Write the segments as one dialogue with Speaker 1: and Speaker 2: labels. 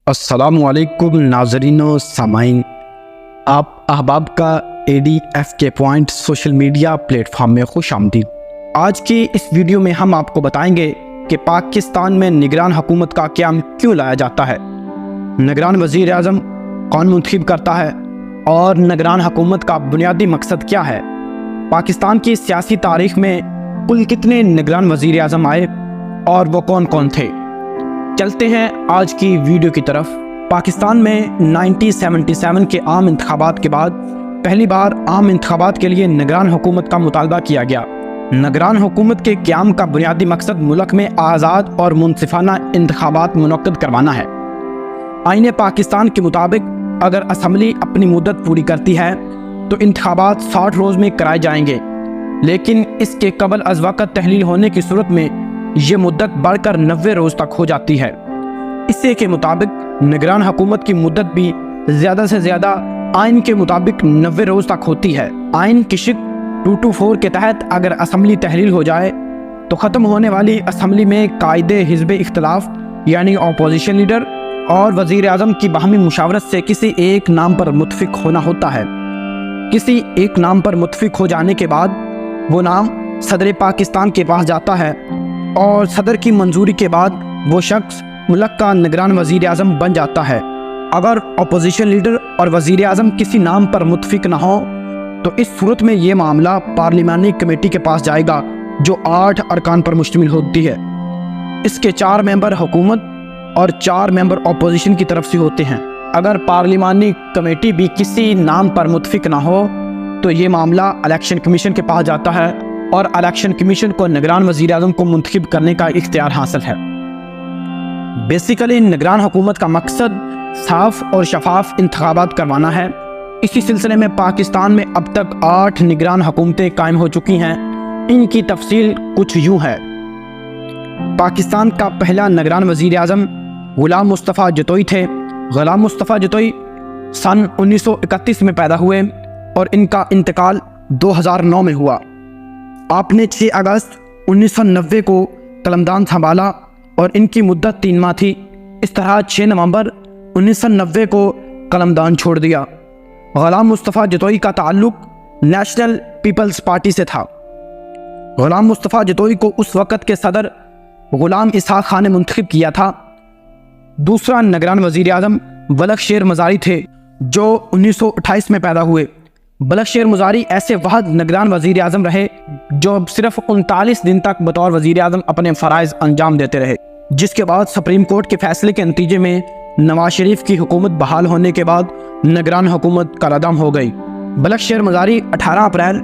Speaker 1: السلام علیکم ناظرین و سامعین، آپ احباب کا ADFK point social media plate form میں خوش آمدید۔ آج کی اس ویڈیو میں ہم آپ کو بتائیں گے کہ پاکستان میں نگران حکومت کا قیام کیوں لایا جاتا ہے، نگران وزیر اعظم کون منتخب کرتا ہے اور نگران حکومت کا بنیادی مقصد کیا ہے، پاکستان کی سیاسی تاریخ میں کل کتنے نگران وزیر اعظم آئے اور وہ کون کون تھے۔ چلتے ہیں آج کی ویڈیو کی طرف۔ پاکستان میں 1977 کے عام انتخابات کے بعد پہلی بار عام انتخابات کے لیے نگران حکومت کا مطالبہ کیا گیا۔ نگران حکومت کے قیام کا بنیادی مقصد ملک میں آزاد اور منصفانہ انتخابات منعقد کروانا ہے۔ آئین پاکستان کے مطابق اگر اسمبلی اپنی مدت پوری کرتی ہے تو انتخابات 60 روز میں کرائے جائیں گے، لیکن اس کے قبل از وقت تحلیل ہونے کی صورت میں یہ مدت بڑھ کر 90 روز تک ہو جاتی ہے۔ اسی کے مطابق نگران حکومت کی مدت بھی زیادہ سے زیادہ آئین کے مطابق 90 روز تک ہوتی ہے۔ آئین کی شق 224 کے تحت اگر اسمبلی تحلیل ہو جائے تو ختم ہونے والی اسمبلی میں قائد حزب اختلاف یعنی اپوزیشن لیڈر اور وزیر اعظم کی باہمی مشاورت سے کسی ایک نام پر متفق ہونا ہوتا ہے۔ کسی ایک نام پر متفق ہو جانے کے بعد وہ نام صدر پاکستان کے پاس جاتا ہے اور صدر کی منظوری کے بعد وہ شخص ملک کا نگران وزیر اعظم بن جاتا ہے۔ اگر اپوزیشن لیڈر اور وزیر اعظم کسی نام پر متفق نہ ہو تو اس صورت میں یہ معاملہ پارلیمانی کمیٹی کے پاس جائے گا جو 8 ارکان پر مشتمل ہوتی ہے۔ اس کے 4 ممبر حکومت اور 4 ممبر اپوزیشن کی طرف سے ہوتے ہیں۔ اگر پارلیمانی کمیٹی بھی کسی نام پر متفق نہ ہو تو یہ معاملہ الیکشن کمیشن کے پاس جاتا ہے اور الیکشن کمیشن کو نگران وزیر اعظم کو منتخب کرنے کا اختیار حاصل ہے۔ بیسیکلی نگران حکومت کا مقصد صاف اور شفاف انتخابات کروانا ہے۔ اسی سلسلے میں پاکستان میں اب تک 8 نگران حکومتیں قائم ہو چکی ہیں۔ ان کی تفصیل کچھ یوں ہے۔ پاکستان کا پہلا نگران وزیر اعظم غلام مصطفیٰ جتوئی تھے۔ غلام مصطفیٰ جتوئی سن 1931 میں پیدا ہوئے اور ان کا انتقال 2009 میں ہوا۔ آپ نے 6 اگست 1990 کو قلمدان سنبھالا اور ان کی مدت 3 ماہ تھی۔ اس طرح 6 نومبر 1990 کو قلمدان چھوڑ دیا۔ غلام مصطفیٰ جتوئی کا تعلق نیشنل پیپلز پارٹی سے تھا۔ غلام مصطفیٰ جتوئی کو اس وقت کے صدر غلام اسحاق خان نے منتخب کیا تھا۔ دوسرا نگران وزیر اعظم بلخ شیر مزاری تھے جو 1928 میں پیدا ہوئے۔ بلخ شیر مزاری ایسے واحد نگران وزیر اعظم رہے جو صرف 39 دن تک بطور وزیر اعظم اپنے فرائض انجام دیتے رہے، جس کے بعد سپریم کورٹ کے فیصلے کے نتیجے میں نواز شریف کی حکومت بحال ہونے کے بعد نگران حکومت کالعدم ہو گئی۔ بلخ شیر مزاری 18 اپریل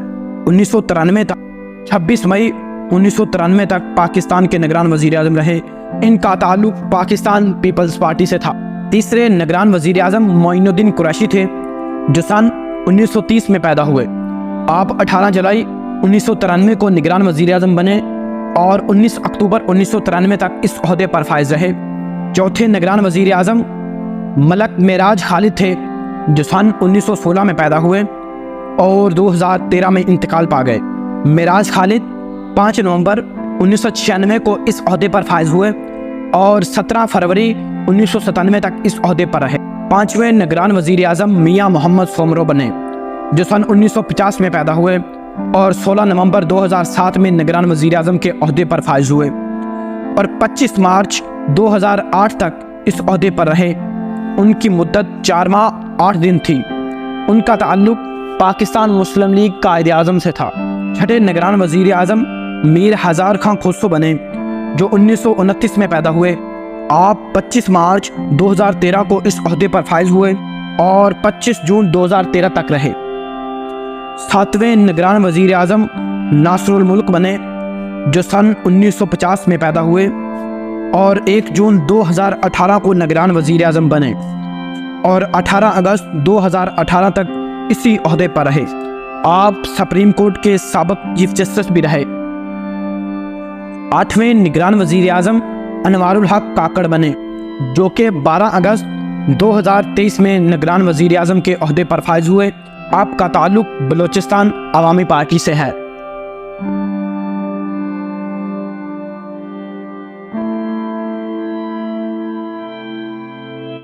Speaker 1: 1993 تک 26 مئی 1993 تک پاکستان کے نگران وزیر اعظم رہے۔ ان کا تعلق پاکستان پیپلز پارٹی سے تھا۔ تیسرے نگران وزیر اعظم معین الدین قریشی تھے جو سن 1930 میں پیدا ہوئے۔ آپ 18 جولائی 1993 کو نگران وزیر اعظم بنے اور 19 اکتوبر 1993 تک اس عہدے پر فائز رہے۔ چوتھے نگران وزیر اعظم ملک معراج خالد تھے جو سن 1916 میں پیدا ہوئے اور 2013 میں انتقال پا گئے۔ معراج خالد 5 نومبر 1996 کو اس عہدے پر فائز ہوئے اور 17 فروری 1997 تک اس عہدے پر رہے۔ 5ویں نگران وزیر اعظم میاں محمد سومرو بنے جو سن 1950 میں پیدا ہوئے اور 16 نومبر 2007 میں نگران وزیر اعظم کے عہدے پر فائز ہوئے اور 25 مارچ 2008 تک اس عہدے پر رہے۔ ان کی مدت 4 ماہ 8 دن تھی۔ ان کا تعلق پاکستان مسلم لیگ قائد اعظم سے تھا۔ چھٹے نگران وزیر اعظم میر ہزار خان خسرو بنے جو 1929 میں پیدا ہوئے۔ آپ 25 مارچ 2013 کو اس عہدے پر فائز ہوئے اور 25 جون 2013 تک رہے۔ 7ویں نگران وزیر اعظم ناصر الملک بنے جو سن 1950 میں پیدا ہوئے اور 1 جون 2018 کو نگران وزیر اعظم بنے اور 18 اگست 2018 تک اسی عہدے پر رہے۔ آپ سپریم کورٹ کے سابق چیف جسٹس بھی رہے۔ 8ویں نگران وزیر اعظم انوار الحق کاکڑ بنے جو کہ 12 اگست 2023 میں نگران وزیر اعظم کے عہدے پر فائز ہوئے۔ آپ کا تعلق بلوچستان عوامی پارٹی سے ہے۔